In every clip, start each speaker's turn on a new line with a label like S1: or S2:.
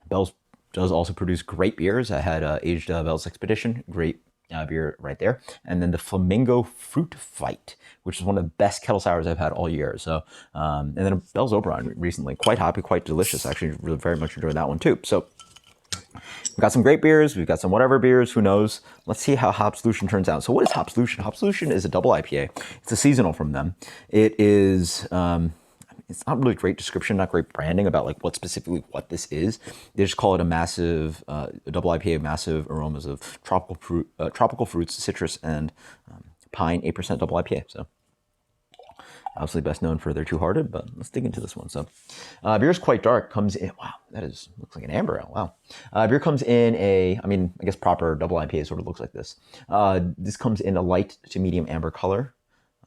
S1: Bell's does also produce great beers. I had aged Bell's Expedition, great beer right there. And then the Flamingo Fruit Fight, which is one of the best kettle sours I've had all year. So, and then Bell's Oberon recently, quite hoppy, quite delicious. Actually, really very much enjoyed that one too. So, we've got some great beers. We've got some whatever beers. Who knows? Let's see how Hopsoulution turns out. So, what is Hopsoulution? Hopsoulution is a double IPA. It's a seasonal from them. It is. It's not really great description, not great branding about like what specifically what this is. They just call it a massive a double IPA, massive aromas of tropical fruits, citrus, and pine. 8% double IPA. So obviously best known for their Two Hearted, but let's dig into this one. So beer is quite dark. Comes in. Wow, that is looks like an amber ale. Wow. Beer comes in a. I mean, I guess proper double IPA sort of looks like this. This comes in a light to medium amber color.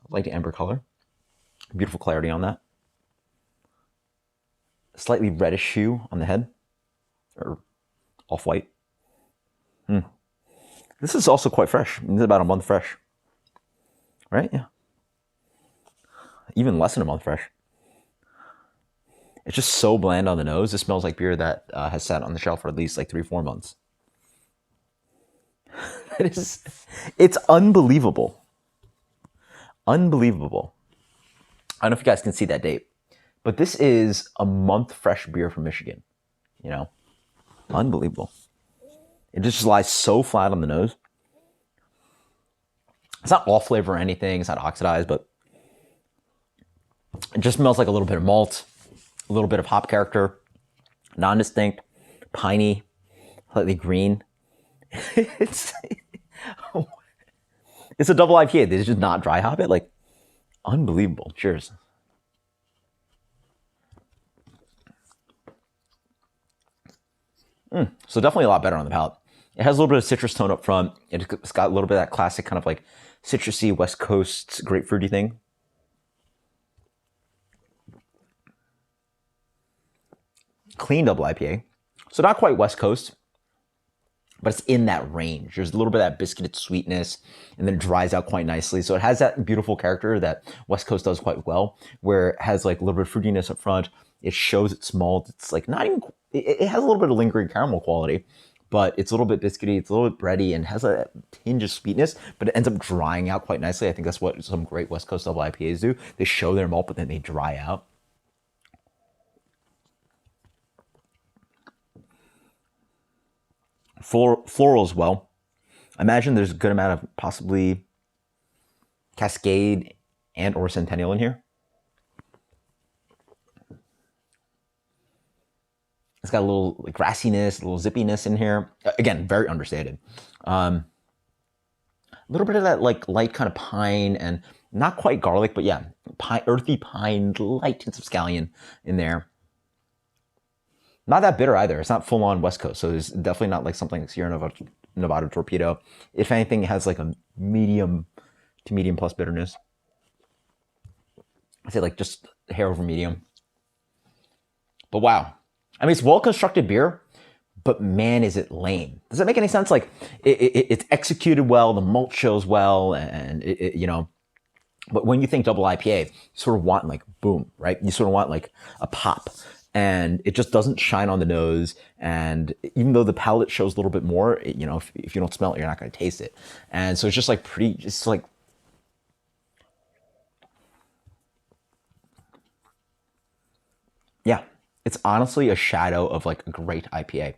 S1: Light amber color. Beautiful clarity on that. Slightly reddish hue on the head, or off-white. This is also quite fresh. This is about a month fresh, right? Yeah, even less than a month fresh. It's just so bland on the nose. This smells like beer that has sat on the shelf for at least like 3-4 months. It's unbelievable. Unbelievable. I don't know if you guys can see that date. But this is a month fresh beer from Michigan, you know, unbelievable. It just lies so flat on the nose. It's not off flavor or anything. It's not oxidized, but it just smells like a little bit of malt, a little bit of hop character, non-distinct, piney, slightly green. It's a double IPA. They just not dry hop it. Like, unbelievable. Cheers. So definitely a lot better on the palate. It has a little bit of citrus tone up front. It's got a little bit of that classic kind of like citrusy West Coast grapefruity thing. Clean double IPA. So not quite West Coast, but it's in that range. There's a little bit of that biscuited sweetness, and then it dries out quite nicely. So it has that beautiful character that West Coast does quite well, where it has like a little bit of fruitiness up front. It shows it's malt. It's like not even, it has a little bit of lingering caramel quality, but it's a little bit biscuity, it's a little bit bready, and has a tinge of sweetness, but it ends up drying out quite nicely. I think that's what some great West Coast double IPAs do. They show their malt, but then they dry out. Floral as well. I imagine there's a good amount of possibly Cascade and or Centennial in here. It's got a little grassiness, a little zippiness in here. Again, very understated. A little bit of that like light kind of pine and not quite garlic, but yeah, pine, earthy pine, light tints of scallion in there. Not that bitter either. It's not full on West Coast, so there's definitely not like something like Sierra Nevada Torpedo. If anything, it has like a medium to medium plus bitterness. I'd say like just a hair over medium. But wow. I mean, it's well-constructed beer, but man, is it lame. Does that make any sense? Like, it's executed well, the malt shows well, and, you know, but when you think double IPA, you sort of want like, boom, right? You sort of want like a pop, and it just doesn't shine on the nose. And even though the palate shows a little bit more, you know, if you don't smell it, you're not going to taste it. And so it's just like just like, yeah. It's honestly a shadow of like a great IPA.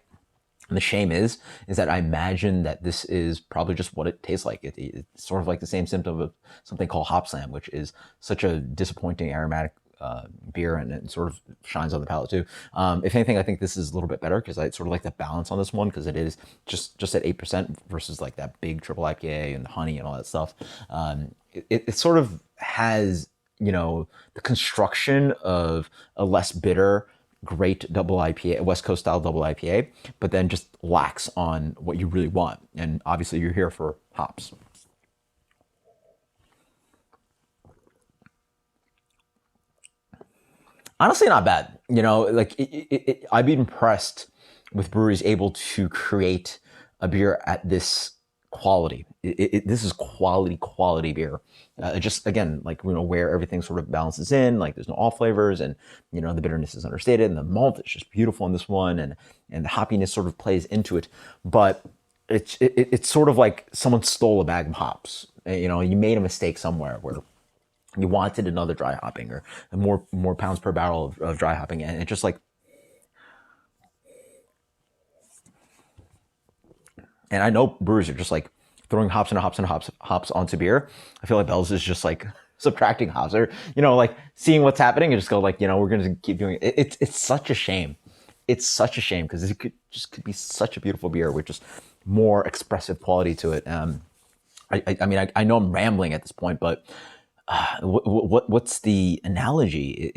S1: And the shame is that I imagine that this is probably just what it tastes like. It's sort of like the same symptom of something called Hop Slam, which is such a disappointing aromatic beer, and it sort of shines on the palate too. If anything, I think this is a little bit better because I sort of like the balance on this one, because it is just at 8% versus like that big triple IPA and the honey and all that stuff. It sort of has, you know, the construction of a less bitter, great double IPA, West Coast style double IPA, but then just lacks on what you really want. And obviously you're here for hops. Honestly, not bad. You know, like I'd be impressed with breweries able to create a beer at this quality. This is quality beer. Just again, like, where everything sort of balances in, like there's no off flavors, and the bitterness is understated, and the malt is just beautiful in this one, and the hoppiness sort of plays into it. But it's sort of like someone stole a bag of hops. You made a mistake somewhere where you wanted another dry hopping or more pounds per barrel of dry hopping, and it's just like. And I know brewers are just like throwing hops and hops onto beer. I feel like Bell's is just like subtracting hops, or like seeing what's happening and just go like, we're gonna keep doing it. It's such a shame. It's such a shame because it could be such a beautiful beer with just more expressive quality to it. I mean, I know I'm rambling at this point, but what's the analogy?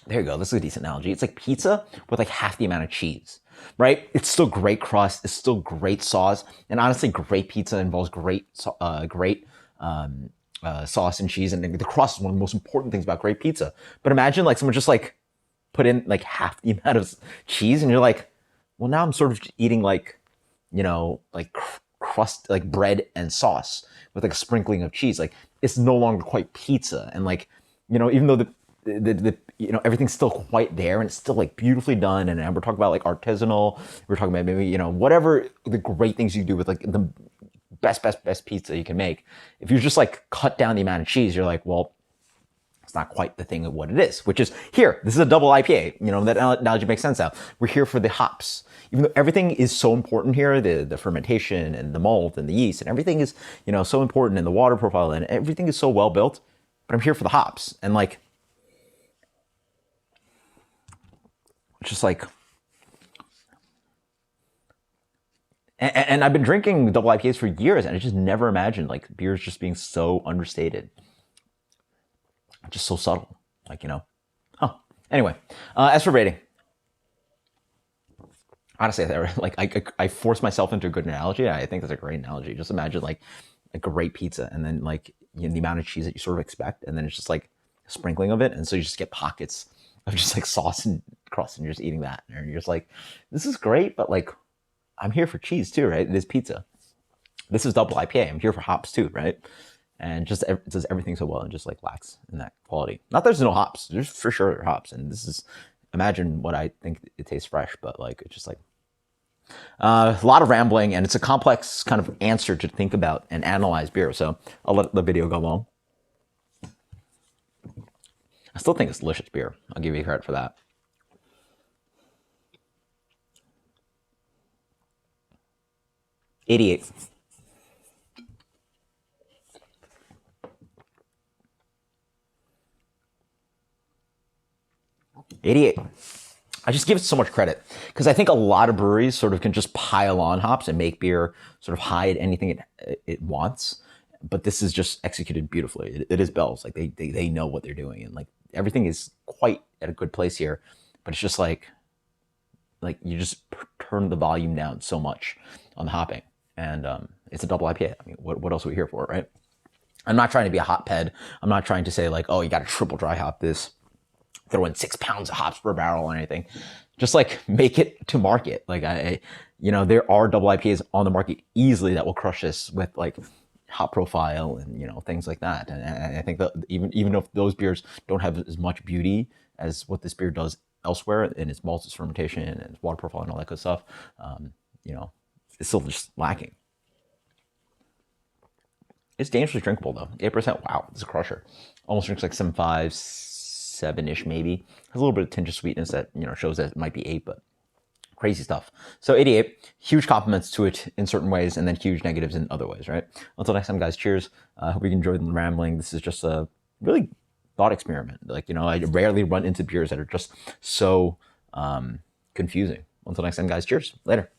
S1: There you go. This is a decent analogy. It's like pizza with like half the amount of cheese, right? It's still great crust. It's still great sauce. And honestly, great pizza involves great sauce and cheese. And the crust is one of the most important things about great pizza. But imagine like someone just like put in like half the amount of cheese, and you're like, well, now I'm sort of eating like, like crust, like bread and sauce with like a sprinkling of cheese. Like it's no longer quite pizza. And like, even though the everything's still quite there and it's still like beautifully done, and we're talking about like artisanal, we're talking about maybe whatever the great things you do with like the best pizza you can make. If you just like cut down the amount of cheese, you're like, well, it's not quite the thing of what it is, which is here. This is a double IPA. That analogy makes sense now. We're here for the hops. Even though everything is so important here, the fermentation and the malt and the yeast and everything is, so important, and the water profile and everything is so well built, but I'm here for the hops. And like, just like, and I've been drinking double IPAs for years, and I just never imagined like beers just being so understated, just so subtle, like, Anyway, as for rating, honestly, like I forced myself into a good analogy. I think that's a great analogy. Just imagine like a great pizza, and then like the amount of cheese that you sort of expect, and then it's just like a sprinkling of it, and so you just get pockets of just like sauce and crust, and you're just eating that, and you're just like, this is great, but like, I'm here for cheese too, right? It is pizza. This is double IPA. I'm here for hops too, right? And just it does everything so well, and just like lacks in that quality. Not that there's no hops. There's for sure hops, and this is, imagine what I think it tastes fresh, but like it's just like a lot of rambling, and it's a complex kind of answer to think about and analyze beer. So I'll let the video go long. I still think it's delicious beer. I'll give you credit for that. $88. $88. I just give it so much credit because I think a lot of breweries sort of can just pile on hops and make beer sort of hide anything it wants. But this is just executed beautifully. It is Bell's. Like they know what they're doing, and like everything is quite at a good place here. But it's just like you just turn the volume down so much on the hopping, and it's a double IPA. I mean, what else are we here for, right? I'm not trying to be a hothead. I'm not trying to say like, oh, you got to triple dry hop this, throw in 6 pounds of hops per barrel or anything. Just like make it to market. Like there are double IPAs on the market easily that will crush this with like hop profile and things like that. And I think that even if those beers don't have as much beauty as what this beer does elsewhere in its malts, its fermentation, and its water profile and all that good stuff, it's still just lacking. It's dangerously drinkable though. 8%. Wow, it's a crusher. Almost drinks like 7.5, 7-ish maybe. Has a little bit of tinge of sweetness that shows that it might be 8, but crazy stuff. So 88, huge compliments to it in certain ways, and then huge negatives in other ways, right? Until next time, guys, cheers. Hope you enjoyed the rambling. This is just a really thought experiment. Like, I rarely run into beers that are just so confusing. Until next time, guys, cheers. Later.